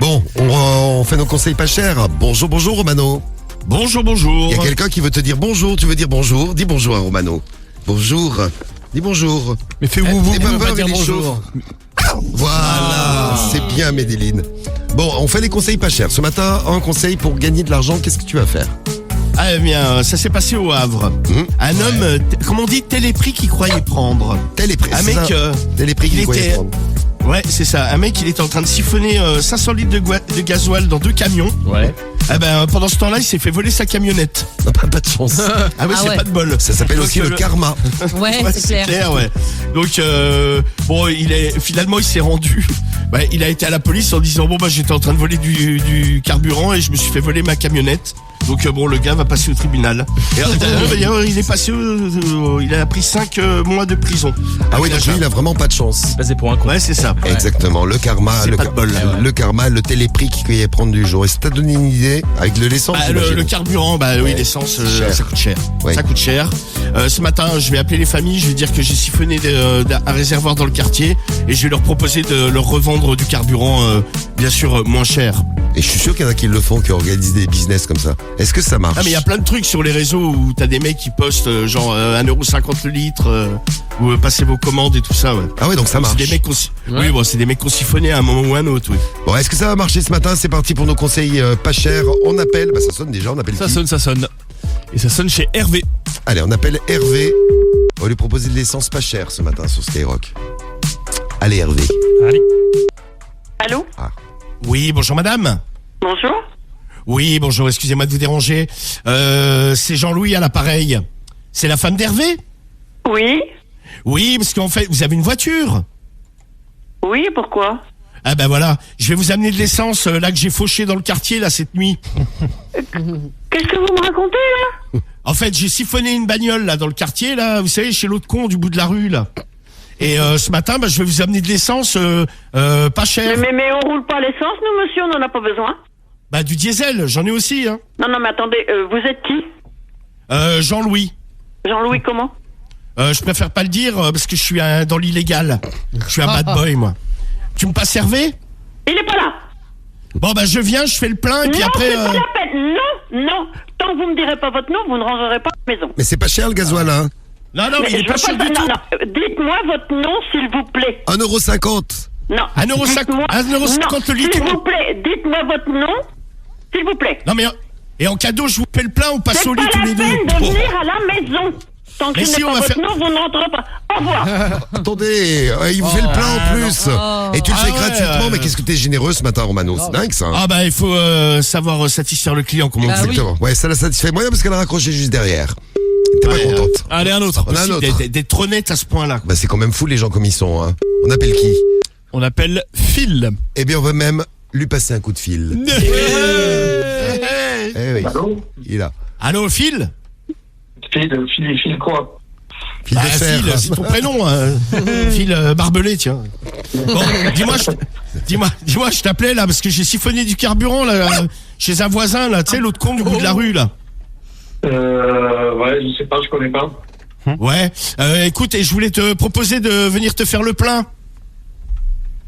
Bon, on fait nos conseils pas chers. Bonjour, bonjour Romano. Bonjour, bonjour. Il y a quelqu'un qui veut te dire bonjour, tu veux dire bonjour. Dis bonjour à Romano. Bonjour. Dis bonjour. Mais fais vous, N'aie pas peur, dire il est bonjour. chaud. Voilà, c'est bien Médéline. Bon, on fait les conseils pas chers. Ce matin, un conseil pour gagner de l'argent, qu'est-ce que tu vas faire? Ah bien, ça s'est passé au Havre. Un homme, comment on dit, tel est prix qu'il croyait prendre. Tel est prix. Un mec, tel est prix qu'il il croyait était- prendre. Ouais, c'est ça. Un mec, il était en train de siphonner 500 litres de gasoil dans 2 camions. Ouais. Ah ben, pendant ce temps-là, il s'est fait voler sa camionnette. Pas de chance. Ah ouais, Ah c'est ouais. pas de bol. Ça s'appelle Donc, aussi le karma. Ouais, Ouais, c'est clair. ouais. Donc bon, finalement il s'est rendu. Bah, il a été à la police en disant bon bah j'étais en train de voler du carburant et je me suis fait voler ma camionnette. Donc bon, le gars va passer au tribunal. Et, d'ailleurs, il est passé, il a pris 5 mois de prison. Ah oui, donc lui, il a vraiment pas de chance. Passer pour un con. Ouais, c'est ça. Exactement, le karma, C'est pas de bol. le karma, le téléprix qu'il croyait prendre du jour. Et ça t'a donné une idée avec de l'essence? Bah, j'imagine. le carburant, bah oui, Ouais, l'essence, cher. ça coûte cher. Ouais. Ça coûte cher. Ce matin, je vais appeler les familles, je vais dire que j'ai siphonné un réservoir dans le quartier et je vais leur proposer de leur revendre du carburant, bien sûr, moins cher. Et je suis sûr qu'il y en a qui le font, qui organisent des business comme ça. Est-ce que ça marche? Ah mais il y a plein de trucs sur les réseaux où t'as des mecs qui postent genre 1,50€ le litre ou passez vos commandes et tout ça, ouais. Ah ouais, donc ça marche. C'est des mecs oui, bon, c'est des mecs qu'on siphonnait à un moment ou à un autre, oui. Bon, est-ce que ça va marcher ce matin? C'est parti pour nos conseils pas chers. On appelle, bah ça sonne déjà, on appelle Ça qui? sonne, ça sonne. Et ça sonne chez Hervé. Allez, on appelle Hervé. On va lui proposer de l'essence pas chère ce matin sur Skyrock. Allez Hervé. Allez. Allô? Oui, bonjour madame. Bonjour? Oui, bonjour, excusez-moi de vous déranger. C'est Jean-Louis à l'appareil. C'est la femme d'Hervé? Oui? Oui, parce qu'en fait, vous avez une voiture. Oui, pourquoi? Ah ben voilà, je vais vous amener de l'essence là que j'ai fauché dans le quartier là cette nuit. Qu'est-ce que vous me racontez, là? En fait, j'ai siphonné une bagnole là dans le quartier là, vous savez, chez l'autre con du bout de la rue là. Et ce matin, bah, je vais vous amener de l'essence pas cher. Mais on roule pas l'essence, nous, monsieur, on en a pas besoin. Bah du diesel, j'en ai aussi hein. Non, mais attendez, vous êtes qui? Jean-Louis. Jean-Louis comment? Je préfère pas le dire parce que je suis dans l'illégal. Je suis un bad boy moi. Tu me passes Hervé? Il est pas là! Bon bah je viens, je fais le plein et puis non, après. c'est pas la peine, non! Tant que vous me direz pas votre nom, vous ne rentrerez pas à la maison. Mais c'est pas cher le gasoil, hein? Non, Mais il est je pas veux cher du tout. non, dites-moi votre nom, s'il vous plaît. 1,50€. Non. 1,50 Dites-moi- 1,50 le Non, litre. s'il vous plaît, dites-moi votre nom, s'il vous plaît. Non mais et en cadeau, je vous fais le plein, on passe C'est au pas lit tous la les deux. peine de venir à la maison. Tant que Mais je si, n'ai on pas va votre faire- nom, vous n'entrez pas. Au revoir. Attendez, il vous fait le plein en plus. Et tu le Ah fais ouais, gratuitement, mais qu'est-ce que t'es généreux ce matin, Romano? C'est dingue ça. Ah bah il faut savoir satisfaire le client comme on dit. Exactement. Ouais, ça la satisfait moyen parce qu'elle a raccroché juste derrière. T'es pas contente? Allez, un autre. On a un autre. D'être honnête à ce point-là. Bah c'est quand même fou les gens comme ils sont, hein. On appelle qui? On appelle Phil. Eh bien on va même lui passer un coup de fil. Eh oui, Allô? il est là. Allô Phil? Phil quoi? Fil de fer. Phil, c'est ton prénom. Phil Barbelé, tiens. Bon, dis-moi, je t'appelais là parce que j'ai siphonné du carburant là chez un voisin là, tu sais l'autre con du bout de la rue là. Ouais, je sais pas, je connais pas. Ouais. Écoute, et je voulais te proposer de venir te faire le plein.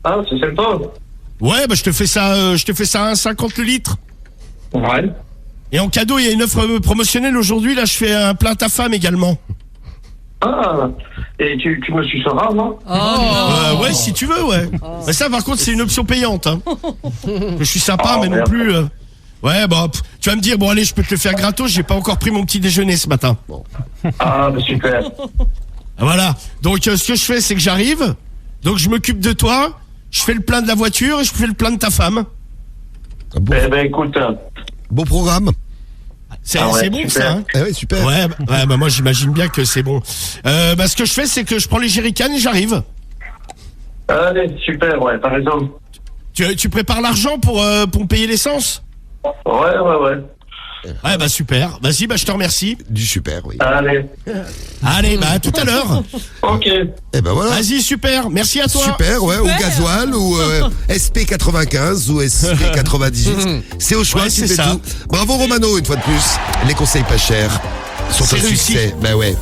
Ah, c'est sympa. Ouais, bah je te fais ça à 1,50 le litre. Ouais. Et en cadeau, il y a une offre promotionnelle aujourd'hui. Là, je fais un plein à ta femme également. Ah, et tu me suceras, moi? Ouais, si tu veux, ouais. Mais ça, par contre, c'est une option payante. Hein. Je suis sympa, mais non merde. plus. Ouais, bah, tu vas me dire, bon, allez, je peux te le faire gratos. J'ai pas encore pris mon petit déjeuner ce matin. Ah, bah super. Voilà. Donc, ce que je fais, c'est que j'arrive. Donc, je m'occupe de toi. Je fais le plein de la voiture et je fais le plein de ta femme. Un beau, Eh ben, écoute, beau programme. C'est Ah ouais, c'est bon, super. ça, hein. Eh ouais, super. Ouais, bah, moi, j'imagine bien que c'est bon. Bah, ce que je fais, c'est que je prends les jerrycans et j'arrive. allez, super, ouais, t'as raison. Tu prépares l'argent pour me payer l'essence? Ouais. Ouais, bah, super. Vas-y, bah, je te remercie. Du super, oui. Allez, Allez, bah, à tout à l'heure. ok. Eh ben voilà. Vas-y, super. Merci à toi. Super, ouais, ou gasoil, ou SP95 ou SP98. C'est au choix, Ouais, tu c'est fais ça. tout. Bravo Romano, une fois de plus. Les conseils pas chers sont C'est un réussi. succès. Ben ouais.